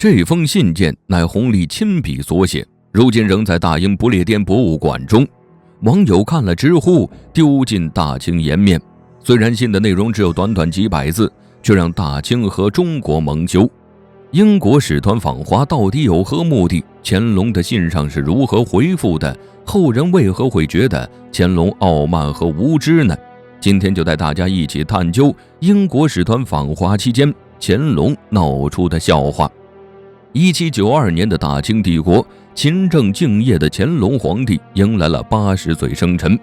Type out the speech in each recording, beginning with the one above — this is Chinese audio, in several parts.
这封信件乃弘历亲笔所写，如今仍在大英不列颠博物馆中。网友看了直呼丢尽大清颜面。虽然信的内容只有短短几百字，却让大清和中国蒙羞。英国使团访华到底有何目的？乾隆的信上是如何回复的？后人为何会觉得乾隆傲慢和无知呢？今天就带大家一起探究英国使团访华期间乾隆闹出的笑话。1792年的大清帝国，勤政敬业的乾隆皇帝迎来了80岁生辰。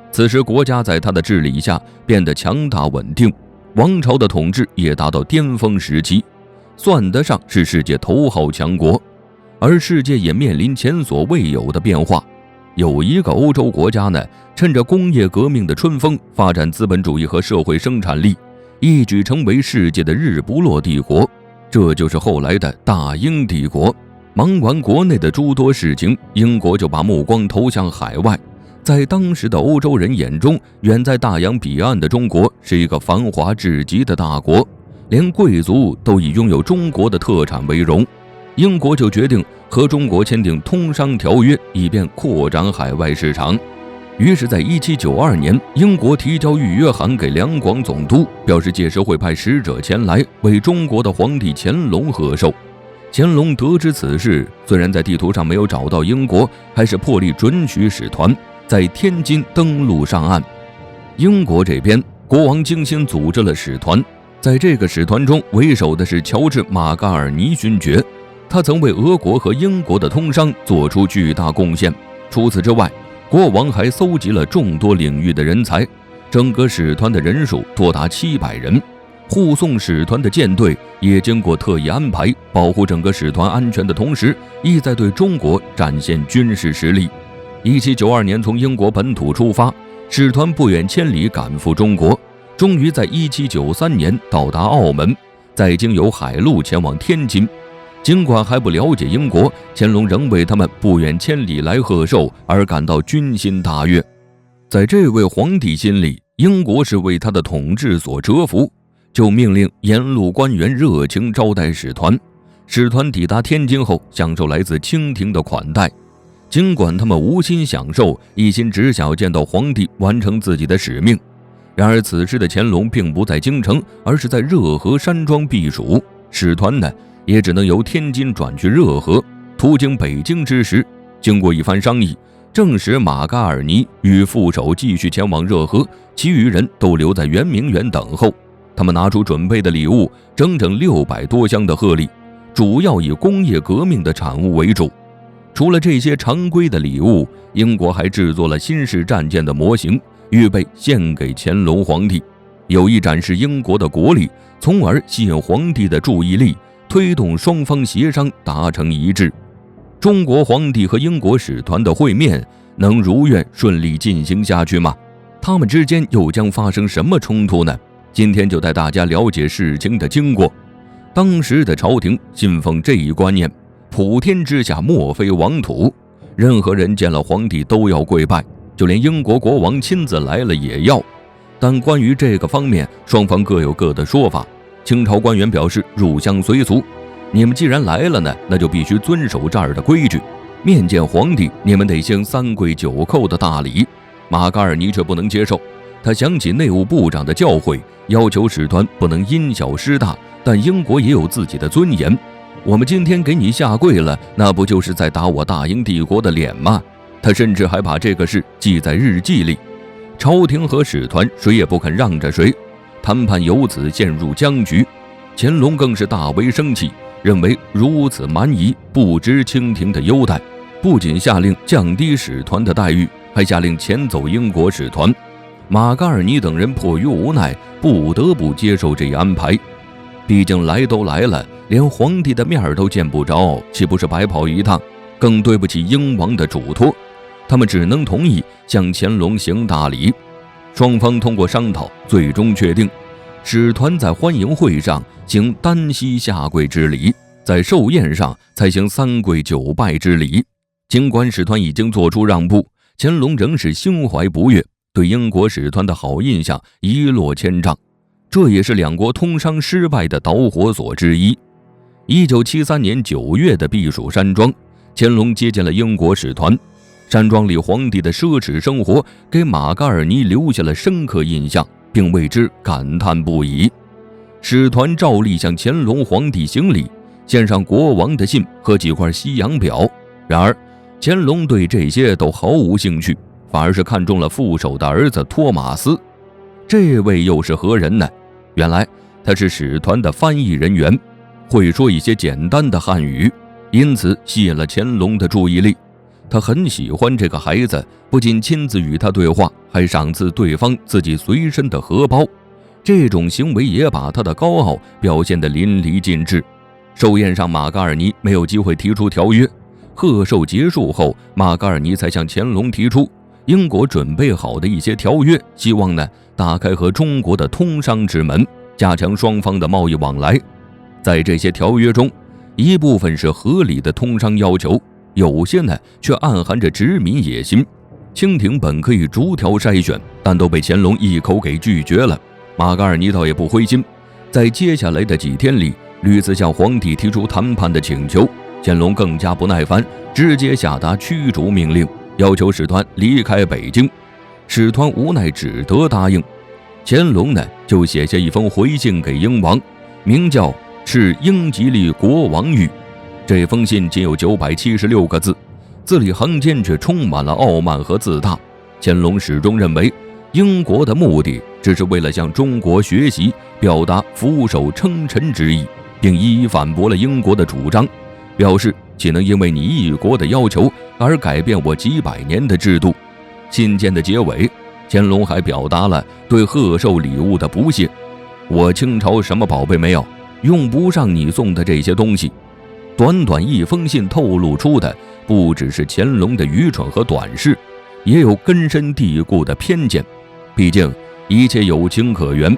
此时国家在他的治理下变得强大稳定，王朝的统治也达到巅峰时期，算得上是世界头号强国。而世界也面临前所未有的变化。有一个欧洲国家呢，趁着工业革命的春风，发展资本主义和社会生产力，一举成为世界的日不落帝国。这就是后来的大英帝国。忙完国内的诸多事情，英国就把目光投向海外。在当时的欧洲人眼中，远在大洋彼岸的中国是一个繁华至极的大国，连贵族都以拥有中国的特产为荣。英国就决定和中国签订通商条约，以便扩展海外市场。于是在1792年，英国提交预约函给两广总督，表示届时会派使者前来为中国的皇帝乾隆贺寿。乾隆得知此事，虽然在地图上没有找到英国，还是破例准许使团在天津登陆上岸。英国这边，国王精心组织了使团，在这个使团中，为首的是乔治·马嘎尔尼勋爵，他曾为俄国和英国的通商做出巨大贡献。除此之外，国王还搜集了众多领域的人才，整个使团的人数多达700人。护送使团的舰队也经过特意安排，保护整个使团安全的同时，意在对中国展现军事实力。1792年从英国本土出发，使团不远千里赶赴中国，终于在1793年到达澳门，再经由海路前往天津。尽管还不了解英国，乾隆仍为他们不远千里来贺寿而感到军心大悦。在这位皇帝心里，英国是为他的统治所折服，就命令沿路官员热情招待使团。使团抵达天津后，享受来自清廷的款待。尽管他们无心享受，一心只想见到皇帝完成自己的使命。然而此时的乾隆并不在京城，而是在热河山庄避暑。使团呢，也只能由天津转去热河。途经北京之时，经过一番商议，正使马嘎尔尼与副手继续前往热河，其余人都留在圆明园等候。他们拿出准备的礼物，整整600多箱的贺礼，主要以工业革命的产物为主。除了这些常规的礼物，英国还制作了新式战舰的模型，预备献给乾隆皇帝，有意展示英国的国力，从而吸引皇帝的注意力，推动双方协商达成一致。中国皇帝和英国使团的会面能如愿顺利进行下去吗？他们之间又将发生什么冲突呢？今天就带大家了解事情的经过。当时的朝廷信奉这一观念，普天之下莫非王土，任何人见了皇帝都要跪拜，就连英国国王亲自来了也要。但关于这个方面，双方各有各的说法。清朝官员表示入乡随俗，你们既然来了呢，那就必须遵守这儿的规矩，面见皇帝你们得行3跪9叩的大礼。马嘎尔尼却不能接受，他想起内务部长的教诲，要求使团不能因小失大，但英国也有自己的尊严，我们今天给你下跪了，那不就是在打我大英帝国的脸吗？他甚至还把这个事记在日记里。朝廷和使团谁也不肯让着谁，谈判由此陷入僵局。乾隆更是大为生气，认为如此蛮夷，不知清廷的优待，不仅下令降低使团的待遇，还下令遣走英国使团。马嘎尔尼等人迫于无奈，不得不接受这一安排。毕竟来都来了，连皇帝的面都见不着，岂不是白跑一趟？更对不起英王的嘱托，他们只能同意向乾隆行大礼。双方通过商讨，最终确定使团在欢迎会上行单膝下跪之礼，在寿宴上才行3跪9拜之礼。尽管使团已经做出让步，乾隆仍是心怀不悦，对英国使团的好印象一落千丈，这也是两国通商失败的导火索之一。1973年9月的避暑山庄，乾隆接见了英国使团。山庄里皇帝的奢侈生活给马嘎尔尼留下了深刻印象，并为之感叹不已。使团照例向乾隆皇帝行礼，献上国王的信和几块西洋表。然而乾隆对这些都毫无兴趣，反而是看中了副手的儿子托马斯。这位又是何人呢？原来他是使团的翻译人员，会说一些简单的汉语，因此吸引了乾隆的注意力。他很喜欢这个孩子，不仅亲自与他对话，还赏赐对方自己随身的荷包。这种行为也把他的高傲表现得淋漓尽致。寿宴上，马嘎尔尼没有机会提出条约。贺寿结束后，马嘎尔尼才向乾隆提出英国准备好的一些条约，希望打开和中国的通商之门，加强双方的贸易往来。在这些条约中，一部分是合理的通商要求，有些却暗含着殖民野心。清廷本可以逐条筛选，但都被乾隆一口给拒绝了。马嘎尔尼倒也不灰心，在接下来的几天里，屡次向皇帝提出谈判的请求。乾隆更加不耐烦，直接下达驱逐命令，要求使团离开北京。使团无奈只得答应。乾隆就写下一封回信给英王，名叫《致英吉利国王谕》。这封信仅有976个字，字里行间却充满了傲慢和自大。乾隆始终认为英国的目的只是为了向中国学习，表达俯首称臣之意，并一一反驳了英国的主张，表示岂能因为你一国的要求而改变我几百年的制度。信件的结尾，乾隆还表达了对贺寿礼物的不屑：我清朝什么宝贝没有，用不上你送的这些东西。短短一封信透露出的不只是乾隆的愚蠢和短视，也有根深蒂固的偏见。毕竟一切有情可原，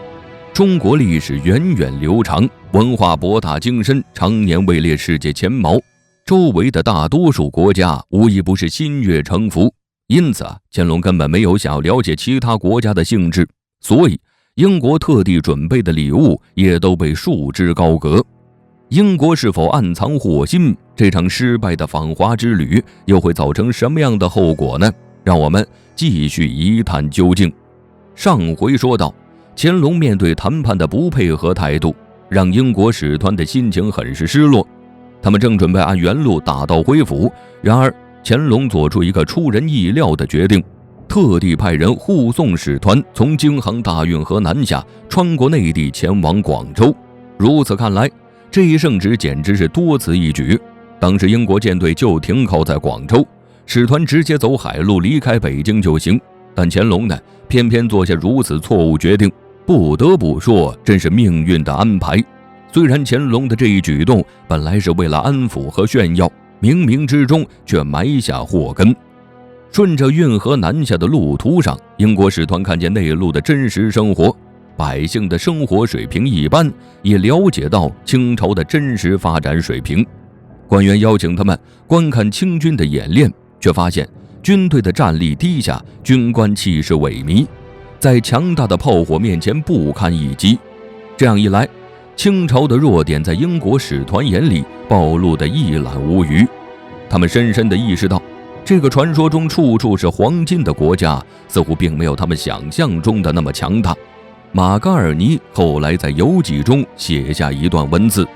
中国历史源远流长，文化博大精深，常年位列世界前茅，周围的大多数国家无一不是心悦诚服。因此乾隆根本没有想要了解其他国家的性质，所以英国特地准备的礼物也都被束之高阁。英国是否暗藏祸心？这场失败的访华之旅又会造成什么样的后果呢？让我们继续一探究竟。上回说到，乾隆面对谈判的不配合态度，让英国使团的心情很是失落。他们正准备按原路打道回府，然而乾隆做出一个出人意料的决定，特地派人护送使团从京杭大运河南下，穿过内地前往广州。如此看来，这一圣旨简直是多此一举。当时英国舰队就停靠在广州，使团直接走海路离开北京就行，但乾隆偏偏做下如此错误决定，不得不说真是命运的安排。虽然乾隆的这一举动本来是为了安抚和炫耀，冥冥之中却埋下祸根。顺着运河南下的路途上，英国使团看见内陆的真实生活，百姓的生活水平一般，也了解到清朝的真实发展水平。官员邀请他们观看清军的演练，却发现军队的战力低下，军官气势萎靡，在强大的炮火面前不堪一击。这样一来，清朝的弱点在英国使团眼里暴露得一览无余。他们深深地意识到，这个传说中处处是黄金的国家，似乎并没有他们想象中的那么强大。马嘎尔尼后来在游记中写下一段文字：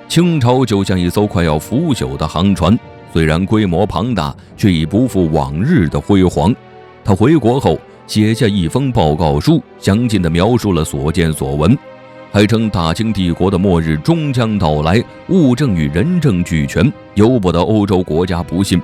清朝就像一艘快要腐朽的航船，虽然规模庞大，却已不复往日的辉煌。他回国后写下一封报告书，详尽地描述了所见所闻，还称大清帝国的末日终将到来，物证与人证俱全，由不得欧洲国家不信。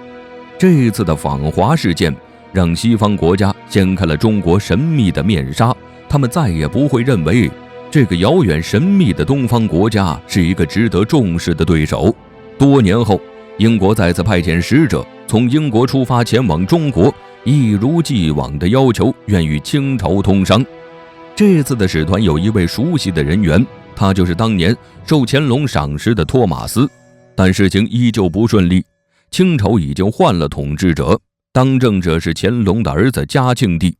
这次的访华事件让西方国家掀开了中国神秘的面纱，他们再也不会认为这个遥远神秘的东方国家是一个值得重视的对手。多年后，英国再次派遣使者从英国出发前往中国，一如既往地要求愿与清朝通商。这次的使团有一位熟悉的人员，他就是当年受乾隆赏识的托马斯。但事情依旧不顺利，清朝已经换了统治者，当政者是乾隆的儿子嘉庆帝，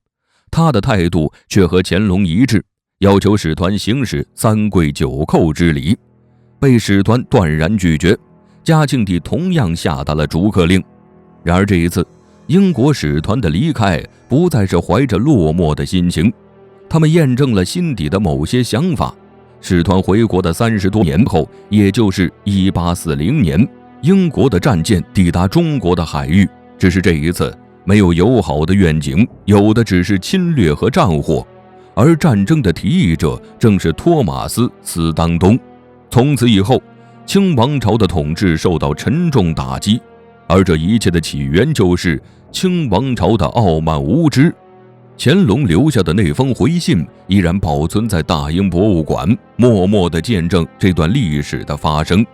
他的态度却和乾隆一致，要求使团行使三跪九叩之礼。被使团断然拒绝，嘉庆帝同样下达了逐客令。然而这一次，英国使团的离开不再是怀着落寞的心情，他们验证了心底的某些想法。使团回国的30多年后，也就是1840年，英国的战舰抵达中国的海域，只是这一次没有友好的愿景，有的只是侵略和战火。而战争的提议者正是托马斯·斯当东。从此以后，清王朝的统治受到沉重打击，而这一切的起源就是清王朝的傲慢无知。乾隆留下的那封回信依然保存在大英博物馆，默默地见证这段历史的发生。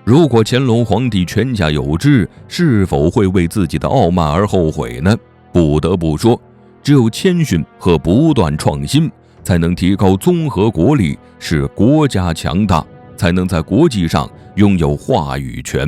如果乾隆皇帝泉下有知，是否会为自己的傲慢而后悔呢？不得不说，只有谦逊和不断创新，才能提高综合国力，使国家强大，才能在国际上拥有话语权。